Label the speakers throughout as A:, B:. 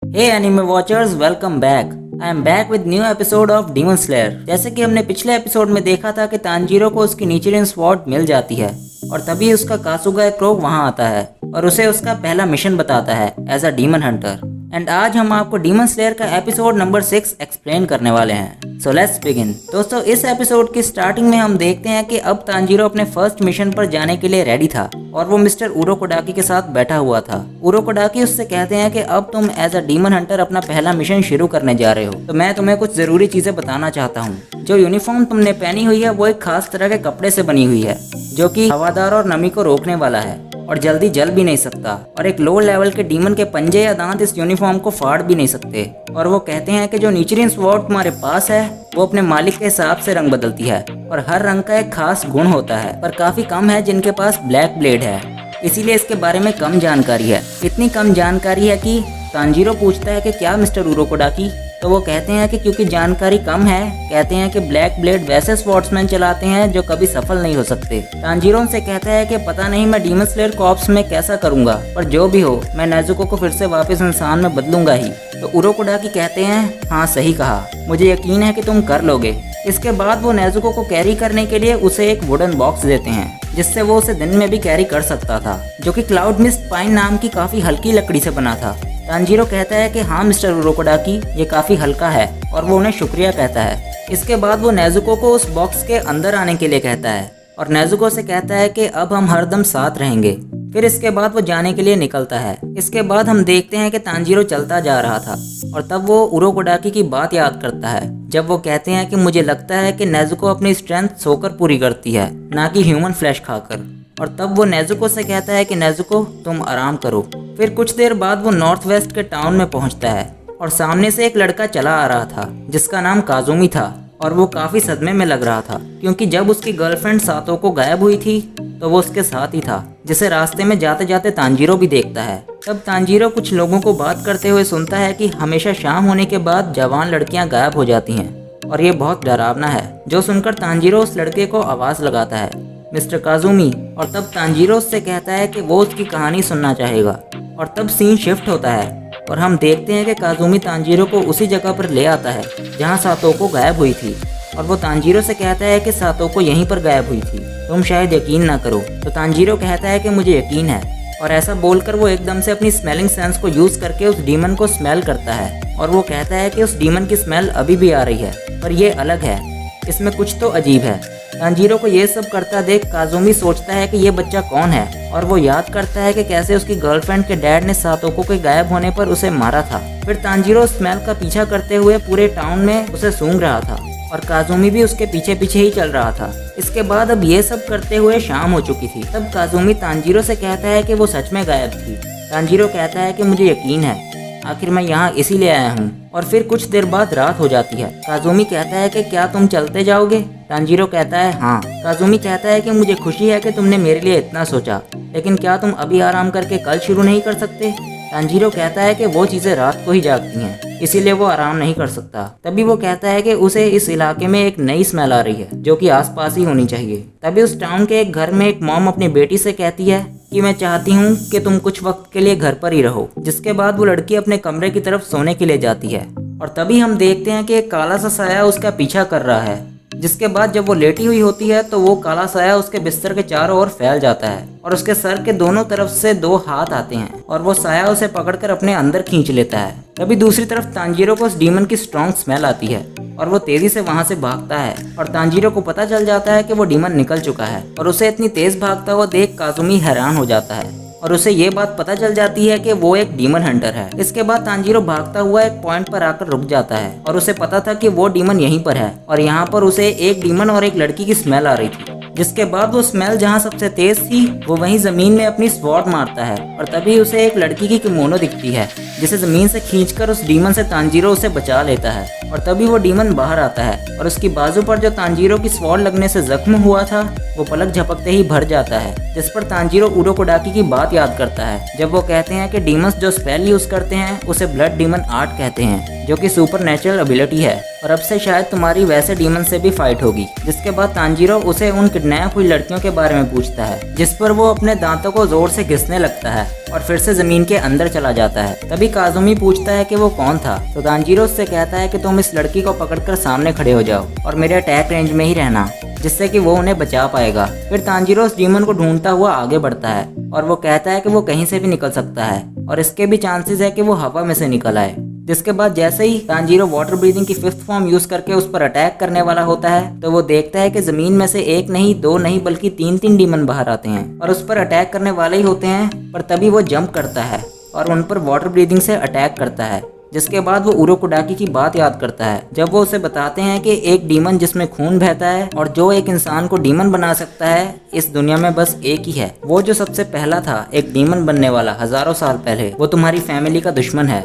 A: Hey anime watchers, welcome back. I am back with new episode of Demon Slayer. जैसे कि हमने पिछले episode में देखा था कि तांजीरो को उसकी नीचिरिन स्वॉर्ड मिल जाती है और तभी उसका कासुगा क्रोग वहां आता है और उसे उसका पहला मिशन बताता है as a demon hunter. And आज हम आपको डीमन स्लेयर का एपिसोड नंबर 6 एक्सप्लेन करने वाले हैं। So let's begin. दोस्तों, इस एपिसोड की स्टार्टिंग में हम देखते हैं कि अब तांजीरो अपने फर्स्ट मिशन पर जाने के लिए रेडी था और वो मिस्टर उरोकोडाकी के साथ बैठा हुआ था। उरोकोडाकी उससे कहते हैं कि अब तुम एज अ डीमन हंटर अपना पहला मिशन शुरू करने जा रहे हो, तो मैं तुम्हें कुछ जरूरी चीजें बताना चाहता हूँ। जो यूनिफॉर्म तुमने पहनी हुई है वो एक खास तरह के कपड़े से बनी हुई है जो कि हवादार और नमी को रोकने वाला है और जल्दी जल भी नहीं सकता, और एक लो लेवल के डीमन के पंजे या दांत इस यूनिफॉर्म को फाड़ भी नहीं सकते। और वो कहते हैं कि जो नीचिरिन स्वॉर्ड तुम्हारे पास है वो अपने मालिक के हिसाब से रंग बदलती है और हर रंग का एक खास गुण होता है, पर काफी कम है जिनके पास ब्लैक ब्लेड है, इसीलिए इसके बारे में कम जानकारी है। इतनी कम जानकारी है कि तांजीरो पूछता है कि क्या मिस्टर उरोकोडाकी, तो वो कहते हैं कि क्योंकि जानकारी कम है, कहते हैं कि ब्लैक ब्लेड वैसे स्वॉर्ड्समैन चलाते हैं जो कभी सफल नहीं हो सकते। तांजीरो उनसे कहता है कि पता नहीं मैं डीमन स्लेयर कॉर्प्स में कैसा करूंगा, पर जो भी हो मैं नेजुको को फिर से वापस इंसान में बदलूंगा ही। तो उरोकोडाकी कहते हैं हाँ सही कहा, मुझे यकीन है कि तुम कर लोगे। इसके बाद वो नेजुको को कैरी करने के लिए उसे एक वुडन बॉक्स देते हैं जिससे वो उसे दिन में भी कैरी कर सकता था, जो कि क्लाउड मिस्ट पाइन नाम की काफी हल्की लकड़ी से बना था। तांजीरो कहता है कि हाँ मिस्टर उरोकोडाकी, ये काफी हल्का है, और वो उन्हें शुक्रिया कहता है। इसके बाद वो नेजुको को उस बॉक्स के अंदर आने के लिए कहता है और नेजुको से कहता है कि अब हम हरदम साथ रहेंगे। फिर इसके बाद वो जाने के लिए निकलता है। इसके बाद हम देखते हैं कि तांजीरो चलता जा रहा था और तब वो उरोकोडाकी की बात याद करता है जब वो कहते हैं कि मुझे लगता है कि नेजुको अपनी स्ट्रेंथ सोकर पूरी करती है, ना कि ह्यूमन फ्लैश खाकर। और तब वो नेजुको से कहता है कि नेजुको तुम आराम करो। फिर कुछ देर बाद वो नॉर्थ वेस्ट के टाउन में पहुंचता है और सामने से एक लड़का चला आ रहा था जिसका नाम काजुमी था, और वो काफी सदमे में लग रहा था क्योंकि जब उसकी गर्लफ्रेंड सातोको गायब हुई थी तो वो उसके साथ ही था, जिसे रास्ते में जाते जाते तांजीरो भी देखता है। तब तांजीरो कुछ लोगों को बात करते हुए सुनता है कि हमेशा शाम होने के बाद जवान लड़कियां गायब हो जाती हैं और ये बहुत डरावना है। जो सुनकर तांजीरो उस लड़के को आवाज लगाता है मिस्टर काजुमी, और तब तांजीरो उससे कहता है कि वो उसकी कहानी सुनना चाहेगा। और तब सीन शिफ्ट होता है और हम देखते हैं कि काजुमी तांजीरो को उसी जगह पर ले आता है जहां सातोको गायब हुई थी, और वो तांजीरो से कहता है कि सातोको यहीं पर गायब हुई थी, तुम शायद यकीन ना करो। तो तांजीरो कहता है कि मुझे यकीन है, और ऐसा बोलकर वो एकदम से अपनी स्मेलिंग सेंस को यूज करके उस डीमन को स्मेल करता है और वो कहता है कि उस डीमन की स्मेल अभी भी आ रही है, पर ये अलग है, इसमें कुछ तो अजीब है। तांजीरो को ये सब करता देख काजुमी सोचता है कि ये बच्चा कौन है, और वो याद करता है कि कैसे उसकी गर्लफ्रेंड के डैड ने सातोको के गायब होने पर उसे मारा था। फिर तांजीरो स्मेल का पीछा करते हुए पूरे टाउन में उसे सूंघ रहा था और काजुमी भी उसके पीछे पीछे ही चल रहा था। इसके बाद अब ये सब करते हुए शाम हो चुकी थी। तब काजुमी तांजीरो से कहता है कि वो सच में गायब थी। तांजीरो कहता है कि मुझे यकीन है, आखिर मैं यहाँ इसीलिए आया हूँ। और फिर कुछ देर बाद रात हो जाती है। काजुमी कहता है कि क्या तुम चलते जाओगे? तांजीरो कहता है हाँ। काजुमी कहता है कि मुझे खुशी है कि तुमने मेरे लिए इतना सोचा, लेकिन क्या तुम अभी आराम करके कल शुरू नहीं कर सकते? तांजीरो कहता है कि वो चीजें रात को ही जागती हैं, इसीलिए वो आराम नहीं कर सकता। तभी वो कहता है कि उसे इस इलाके में एक नई स्मेल आ रही है जो कि आसपास ही होनी चाहिए। तभी उस टाउन के एक घर में एक मॉम अपनी बेटी से कहती है कि मैं चाहती हूँ कि तुम कुछ वक्त के लिए घर पर ही रहो। जिसके बाद वो लड़की अपने कमरे की तरफ सोने के लिए जाती है और तभी हम देखते हैं कि एक काला सा साया उसका पीछा कर रहा है। जिसके बाद जब वो लेटी हुई होती है तो वो काला साया उसके बिस्तर के चारों ओर फैल जाता है और उसके सर के दोनों तरफ से 2 हाथ आते हैं और वो साया उसे पकड़कर अपने अंदर खींच लेता है। तभी दूसरी तरफ तांजीरो को उस डीमन की स्ट्रॉन्ग स्मेल आती है और वो तेजी से वहां से भागता है और तांजीरो को पता चल जाता है कि वो डीमन निकल चुका है। और उसे इतनी तेज भागता हुआ देख काजुमी हैरान हो जाता है और उसे ये बात पता चल जाती है कि वो एक डीमन हंटर है। इसके बाद तांजीरो भागता हुआ एक पॉइंट पर आकर रुक जाता है और उसे पता था कि वो डीमन यहीं पर है और यहाँ पर उसे एक डीमन और एक लड़की की स्मेल आ रही थी। जिसके बाद वो स्मेल जहाँ सबसे तेज थी वो वहीं जमीन में अपनी स्वॉर्ड मारता है और तभी उसे एक लड़की की किमोनो दिखती है जिसे जमीन से खींचकर उस डीमन से तांजीरो उसे बचा लेता है। और तभी वो डीमन बाहर आता है और उसकी बाजू पर जो तांजीरो की स्वॉर्ड लगने से जख्म हुआ था वो पलक झपकते ही भर जाता है, जिस पर तांजीरो उरोकोडाकी की बात याद करता है जब वो कहते हैं कि डीमंस जो स्पेल यूज करते हैं उसे ब्लड डीमन आर्ट कहते हैं, जो कि सुपर नेचुरल एबिलिटी है और अब से शायद तुम्हारी वैसे डीमन से भी फाइट होगी। जिसके बाद तांजीरो उसे उन किडनैप हुई लड़कियों के बारे में पूछता है जिस पर वो अपने दांतों को जोर से घिसने लगता है और फिर से जमीन के अंदर चला जाता है। तभी काजुमी पूछता है कि वो कौन था, तो तांजीरो उससे कहता है कि तुम इस लड़की को पकड़कर सामने खड़े हो जाओ और मेरे अटैक रेंज में ही रहना, जिससे कि वो उन्हें बचा पाएगा। फिर तांजीरो उस डीमन को ढूंढता हुआ आगे बढ़ता है और वो कहता है कि वो कहीं से भी निकल सकता है और इसके भी चांसेस है कि वो हवा में से निकल आए। जिसके बाद जैसे ही तांजीरो वाटर ब्रीदिंग की 5th फॉर्म यूज करके उस पर अटैक करने वाला होता है, तो वो देखता है कि जमीन में से एक नहीं, दो नहीं, बल्कि 3 डीमन बाहर आते हैं और उस पर अटैक करने वाले ही होते हैं। पर तभी वो जंप करता है और उन पर वाटर ब्रीदिंग से अटैक करता है। जिसके बाद वो उरोकोडाकी की बात याद करता है, जब वो उसे बताते हैं कि एक डीमन जिसमें खून बहता है और जो एक इंसान को डीमन बना सकता है इस दुनिया में बस एक ही है। वो जो सबसे पहला था एक डीमन बनने वाला हजारों साल पहले, वो तुम्हारी फैमिली का दुश्मन है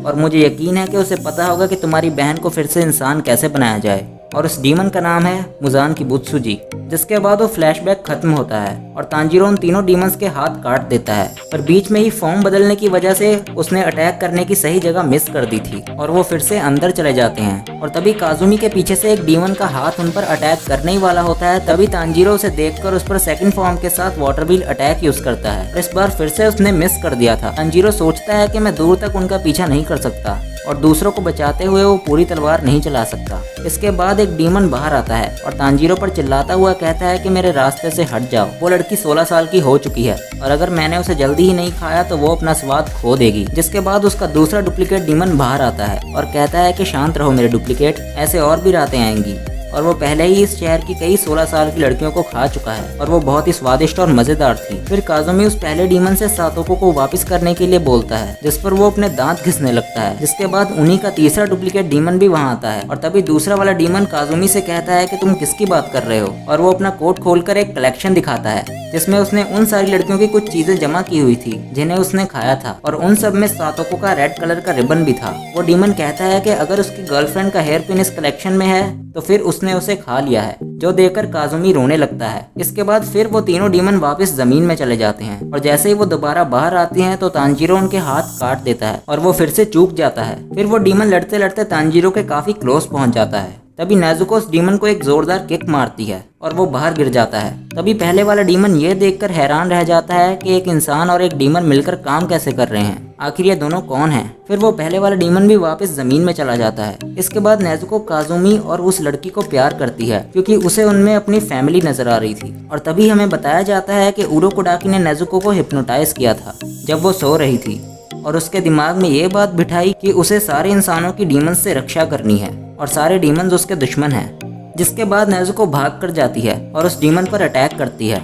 A: और मुझे यकीन है कि उसे पता होगा कि तुम्हारी बहन को फिर से इंसान कैसे बनाया जाए। और उस डीमन का नाम है मुजान की बुत्सुजी। जिसके बाद वो फ्लैशबैक खत्म होता है और तांजीरो उन तीनों डीमंस के हाथ काट देता है, पर बीच में ही फॉर्म बदलने की वजह से उसने अटैक करने की सही जगह मिस कर दी थी और वो फिर से अंदर चले जाते हैं। और तभी काजुमी के पीछे से एक डीमन का हाथ उन पर अटैक करने ही वाला होता है। तभी तांजीरो उसे देखकर उस पर 2nd फॉर्म के साथ वाटर व्हील अटैक यूज करता है। इस बार फिर से उसने मिस कर दिया था। तांजीरो सोचता है कि मैं दूर तक उनका पीछा नहीं कर सकता और दूसरों को बचाते हुए वो पूरी तलवार नहीं चला सकता। इसके बाद एक डीमन बाहर आता है और तांजीरो पर चिल्लाता हुआ कहता है कि मेरे रास्ते से हट जाओ। वो लड़की 16 साल की हो चुकी है और अगर मैंने उसे जल्दी ही नहीं खाया तो वो अपना स्वाद खो देगी। जिसके बाद उसका दूसरा डुप्लीकेट डीमन बाहर आता है और कहता है कि शांत रहो मेरे डुप्लीकेट, ऐसे और भी रातें आएंगी। और वो पहले ही इस शहर की कई 16 साल की लड़कियों को खा चुका है और वो बहुत ही स्वादिष्ट और मजेदार थी। फिर काजुमी उस पहले डीमन से सातोको को वापस करने के लिए बोलता है, जिस पर वो अपने दांत घिसने लगता है। जिसके बाद उन्हीं का तीसरा डुप्लीकेट डीमन भी वहाँ आता है और तभी दूसरा वाला डीमन काजुमी से कहता है कि तुम किसकी बात कर रहे हो, और वो अपना कोट खोलकर एक कलेक्शन दिखाता है जिसमें उसने उन सारी लड़कियों की कुछ चीजें जमा की हुई थी जिन्हें उसने खाया था और उन सब में सातोको का रेड कलर का रिबन भी था। वो डीमन कहता है कि अगर उसकी गर्लफ्रेंड का हेयर पिन इस कलेक्शन में है तो फिर उसने उसे खा लिया है, जो देखकर काजुमी रोने लगता है। इसके बाद फिर वो तीनों डीमन वापस जमीन में चले जाते हैं और जैसे ही वो दोबारा बाहर आते हैं तो तांजीरो उनके हाथ काट देता है और वो फिर से चूक जाता है। फिर वो डीमन लड़ते लड़ते तांजीरो के काफी क्लोज पहुंच जाता है। तभी नेजुको उस डीमन को एक जोरदार किक मारती है और वो बाहर गिर जाता है। तभी पहले वाला डीमन ये देखकर हैरान रह जाता है कि एक इंसान और एक डीमन मिलकर काम कैसे कर रहे हैं, आखिर ये दोनों कौन हैं। फिर वो पहले वाला डीमन भी वापस जमीन में चला जाता है। इसके बाद नेजुको काजुमी और उस लड़की को प्यार करती है क्योंकि उसे उनमें अपनी फैमिली नजर आ रही थी। और तभी हमें बताया जाता है कि उरोकोडाकी ने नेजुको को हिप्नोटाइज किया था जब वो सो रही थी और उसके दिमाग में ये बात बिठाई कि उसे सारे इंसानों की डीमंस से रक्षा करनी है और सारे डीमंस उसके दुश्मन हैं। जिसके बाद नेजुको भाग कर जाती है और उस डीमन पर अटैक करती है।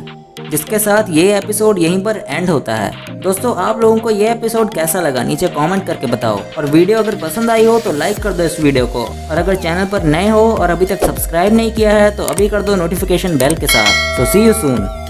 A: जिसके साथ ये एपिसोड यहीं पर एंड होता है। दोस्तों, आप लोगों को ये एपिसोड कैसा लगा नीचे कमेंट करके बताओ और वीडियो अगर पसंद आई हो तो लाइक कर दो इस वीडियो को, और अगर चैनल पर नए हो और अभी तक सब्सक्राइब नहीं किया है तो अभी कर दो नोटिफिकेशन बेल के साथ। सो सी यू सून।